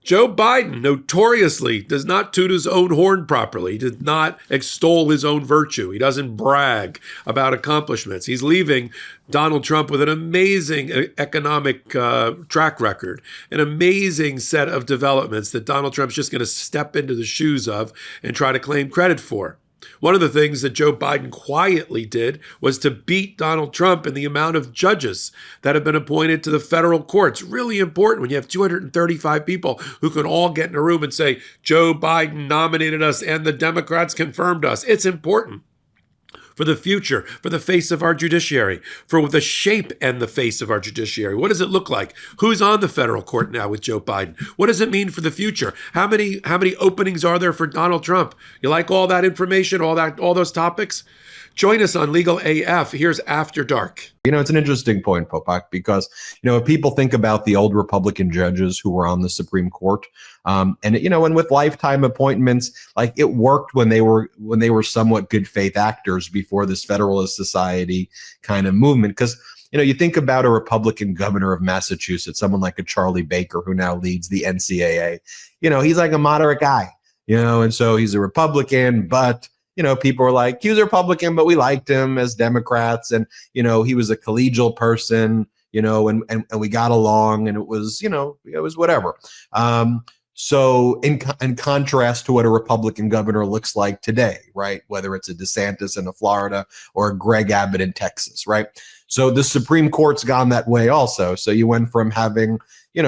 Joe Biden notoriously does not toot his own horn properly. He does not extol his own virtue. He doesn't brag about accomplishments. He's leaving Donald Trump with an amazing economic track record, an amazing set of developments that Donald Trump's just going to step into the shoes of and try to claim credit for. One of the things that Joe Biden quietly did was to beat Donald Trump in the amount of judges that have been appointed to the federal courts. Really important when you have 235 people who can all get in a room and say, Joe Biden nominated us and the Democrats confirmed us. It's important for the future, for the face of our judiciary, for the shape and the face of our judiciary. What does it look like? Who's on the federal court now with Joe Biden? What does it mean for the future? How many openings are there for Donald Trump? You like all that information, all those topics? Join us on Legal AF. Here's After Dark. It's an interesting point, Popok, because, if people think about the old Republican judges who were on the Supreme Court, and with lifetime appointments, like it worked when they were somewhat good faith actors before this Federalist Society kind of movement. Because, you think about a Republican governor of Massachusetts, someone like a Charlie Baker, who now leads the NCAA. He's like a moderate guy, and so he's a Republican, but people were like, he was a Republican, but we liked him as Democrats. And, he was a collegial person, and we got along, and it was whatever. So in contrast to what a Republican governor looks like today, right? Whether it's a DeSantis in Florida or a Greg Abbott in Texas, right? So the Supreme Court's gone that way also. So you went from having,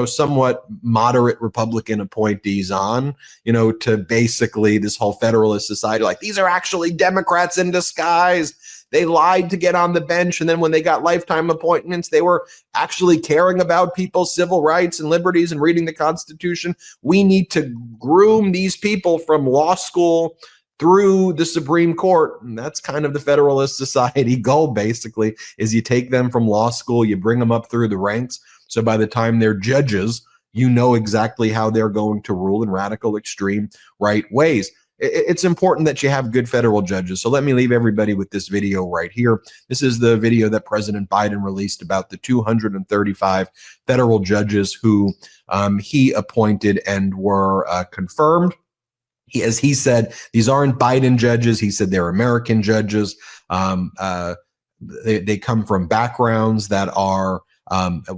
somewhat moderate Republican appointees on, to basically this whole Federalist Society, like these are actually Democrats in disguise. They lied to get on the bench. And then when they got lifetime appointments, they were actually caring about people's civil rights and liberties and reading the Constitution. We need to groom these people from law school through the Supreme Court. And that's kind of the Federalist Society goal, basically, is you take them from law school, you bring them up through the ranks. So by the time they're judges, you know exactly how they're going to rule in radical, extreme right ways. It's important that you have good federal judges. So let me leave everybody with this video right here. This is the video that President Biden released about the 235 federal judges who he appointed and were confirmed. As he said, these aren't Biden judges. He said they're American judges. They come from backgrounds that are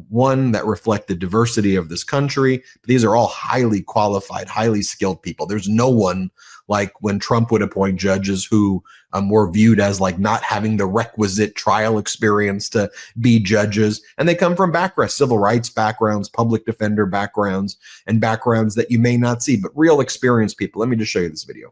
one that reflect the diversity of this country. But these are all highly qualified, highly skilled people. There's no one like when Trump would appoint judges who were viewed as like not having the requisite trial experience to be judges. And they come from backgrounds, civil rights backgrounds, public defender backgrounds, and backgrounds that you may not see, but real experienced people. Let me just show you this video.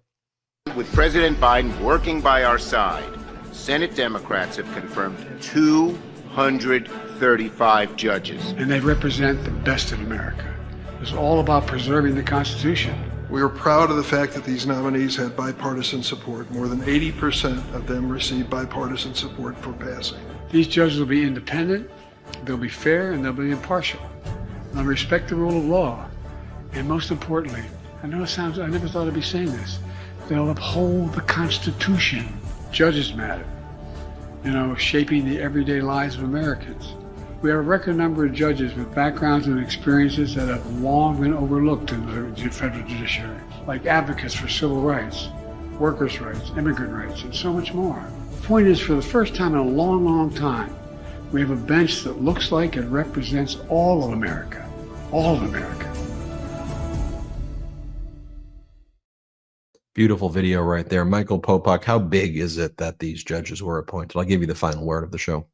With President Biden working by our side, Senate Democrats have confirmed 235 judges. And they represent the best of America. It's all about preserving the Constitution. We are proud of the fact that these nominees had bipartisan support. More than 80% of them received bipartisan support for passing. These judges will be independent, they'll be fair, and they'll be impartial. They'll respect the rule of law. And most importantly, I never thought I'd be saying this, they'll uphold the Constitution. Judges matter, shaping the everyday lives of Americans. We have a record number of judges with backgrounds and experiences that have long been overlooked in the federal judiciary, like advocates for civil rights, workers' rights, immigrant rights, and so much more. The point is, for the first time in a long, long time, we have a bench that looks like it represents all of America. All of America. Beautiful video right there. Michael Popok, how big is it that these judges were appointed? I'll give you the final word of the show.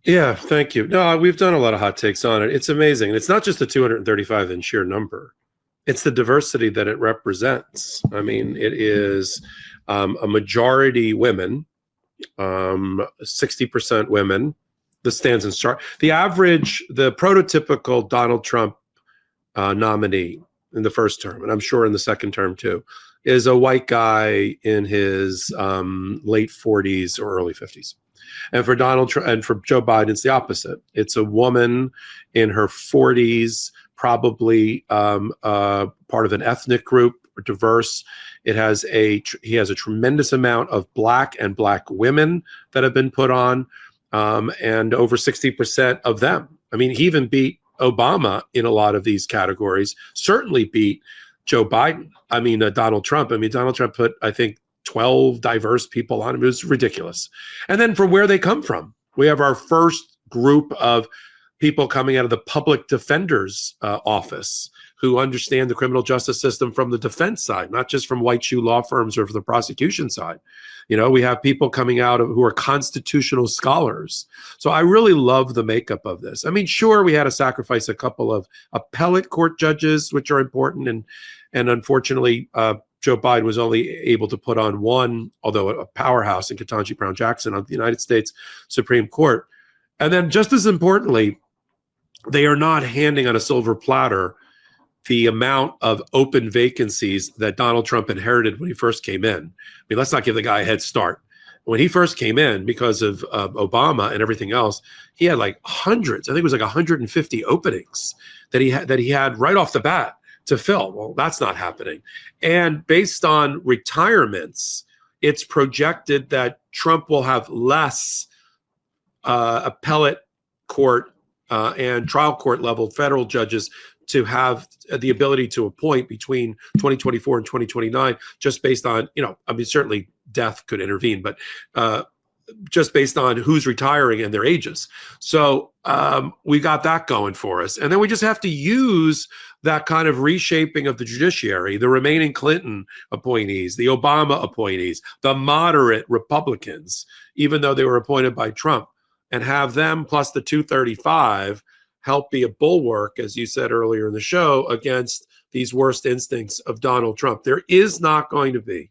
Yeah, thank you. No, we've done a lot of hot takes on it. It's amazing. And it's not just the 235 in sheer number. It's the diversity that it represents. I mean, it is a majority women, 60% women. This stands in stark. The prototypical Donald Trump nominee in the first term, and I'm sure in the second term too, is a white guy in his late 40s or early 50s. And for Donald Trump and for Joe Biden, it's the opposite. It's a woman in her 40s, probably part of an ethnic group, diverse. He has a tremendous amount of black and black women that have been put on, and over 60% of them. I mean, he even beat Obama in a lot of these categories, certainly beat Joe Biden. Donald Trump. Donald Trump put, I think, 12 diverse people on him. It was ridiculous. And then from where they come from, we have our first group of people coming out of the public defender's office who understand the criminal justice system from the defense side, not just from white shoe law firms or from the prosecution side. We have people coming out who are constitutional scholars. So I really love the makeup of this. Sure, we had to sacrifice a couple of appellate court judges, which are important. And unfortunately, Joe Biden was only able to put on one, although a powerhouse in Ketanji Brown Jackson on the United States Supreme Court. And then just as importantly, they are not handing on a silver platter the amount of open vacancies that Donald Trump inherited when he first came in. Let's not give the guy a head start. When he first came in, because of Obama and everything else, he had like hundreds. I think it was like 150 openings that he had right off the bat to fill. Well, that's not happening. And based on retirements, it's projected that Trump will have less appellate court and trial court level federal judges to have the ability to appoint between 2024 and 2029, just based on, certainly death could intervene, but just based on who's retiring and their ages. So we got that going for us. And then we just have to use that kind of reshaping of the judiciary, the remaining Clinton appointees, the Obama appointees, the moderate Republicans, even though they were appointed by Trump, and have them plus the 235 help be a bulwark, as you said earlier in the show, against these worst instincts of Donald Trump. There is not going to be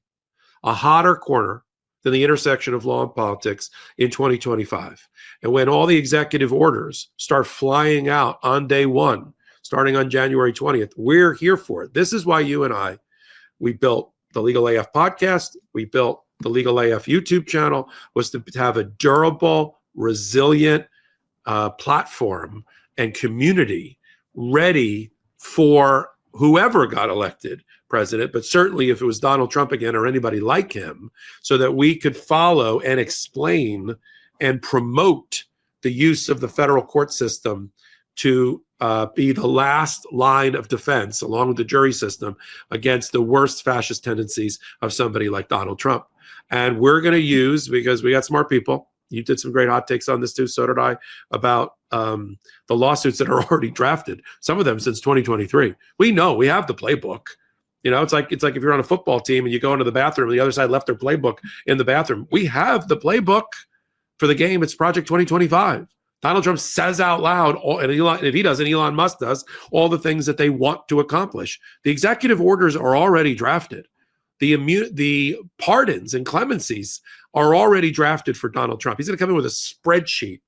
a hotter corner than the intersection of law and politics in 2025. And when all the executive orders start flying out on day one, starting on January 20th, we're here for it. This is why you and we built the Legal AF podcast. We built the Legal AF YouTube channel, was to have a durable, resilient platform and community ready for whoever got elected president, but certainly if it was Donald Trump again or anybody like him, so that we could follow and explain and promote the use of the federal court system to be the last line of defense, along with the jury system, against the worst fascist tendencies of somebody like Donald Trump. And we're going to use, because we got smart people, you did some great hot takes on this too, so did I, about the lawsuits that are already drafted, some of them since 2023. We know, we have the playbook. It's like if you're on a football team and you go into the bathroom, the other side left their playbook in the bathroom. We have the playbook for the game. It's Project 2025. Donald Trump says out loud, and if he doesn't, Elon Musk does, all the things that they want to accomplish. The executive orders are already drafted. The pardons and clemencies are already drafted for Donald Trump. He's going to come in with a spreadsheet,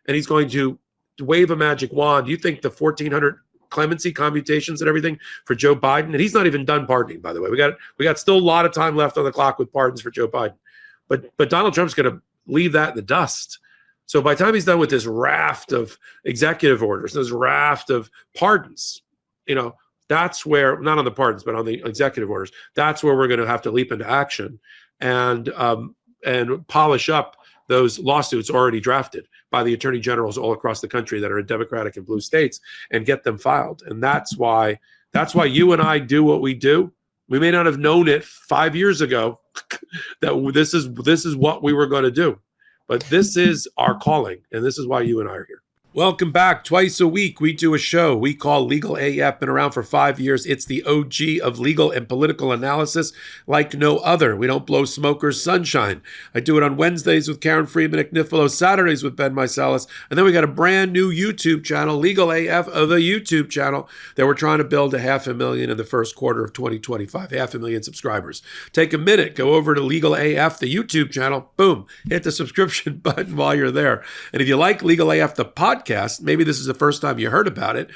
and he's going to wave a magic wand. You think the 1,400 clemency commutations and everything for Joe Biden, and he's not even done pardoning, by the way. We got still a lot of time left on the clock with pardons for Joe Biden, but Donald Trump's going to leave that in the dust. So by the time he's done with this raft of executive orders, this raft of pardons, that's where, not on the pardons, but on the executive orders, that's where we're going to have to leap into action and polish up those lawsuits already drafted by the attorney generals all across the country that are in Democratic and blue states, and get them filed. And that's why you and I do what we do. We may not have known it 5 years ago that this is what we were going to do, but this is our calling, and this is why you and I are here. Welcome back. Twice a week, we do a show we call Legal AF. Been around for 5 years. It's the OG of legal and political analysis like no other. We don't blow smokers sunshine. I do it on Wednesdays with Karen Friedman at Knifilo, Saturdays with Ben Meiselas, and then we got a brand new YouTube channel, Legal AF, of the YouTube channel, that we're trying to build to 500,000 in the first quarter of 2025, 500,000 subscribers. Take a minute, go over to Legal AF, the YouTube channel, boom, hit the subscription button while you're there. And if you like Legal AF, the podcast, maybe this is the first time you heard about it,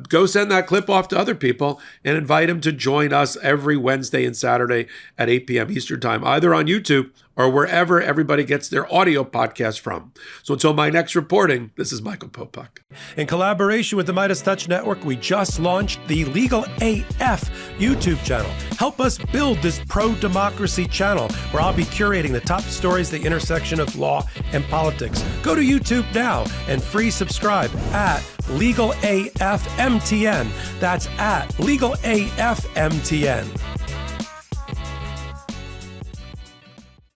go send that clip off to other people and invite them to join us every Wednesday and Saturday at 8 p.m. Eastern Time, either on YouTube or wherever everybody gets their audio podcast from. So until my next reporting, this is Michael Popok. In collaboration with the MeidasTouch Network, we just launched the Legal AF YouTube channel. Help us build this pro-democracy channel where I'll be curating the top stories at the intersection of law and politics. Go to YouTube now and free subscribe at Legal AF MTN. That's at Legal AF MTN.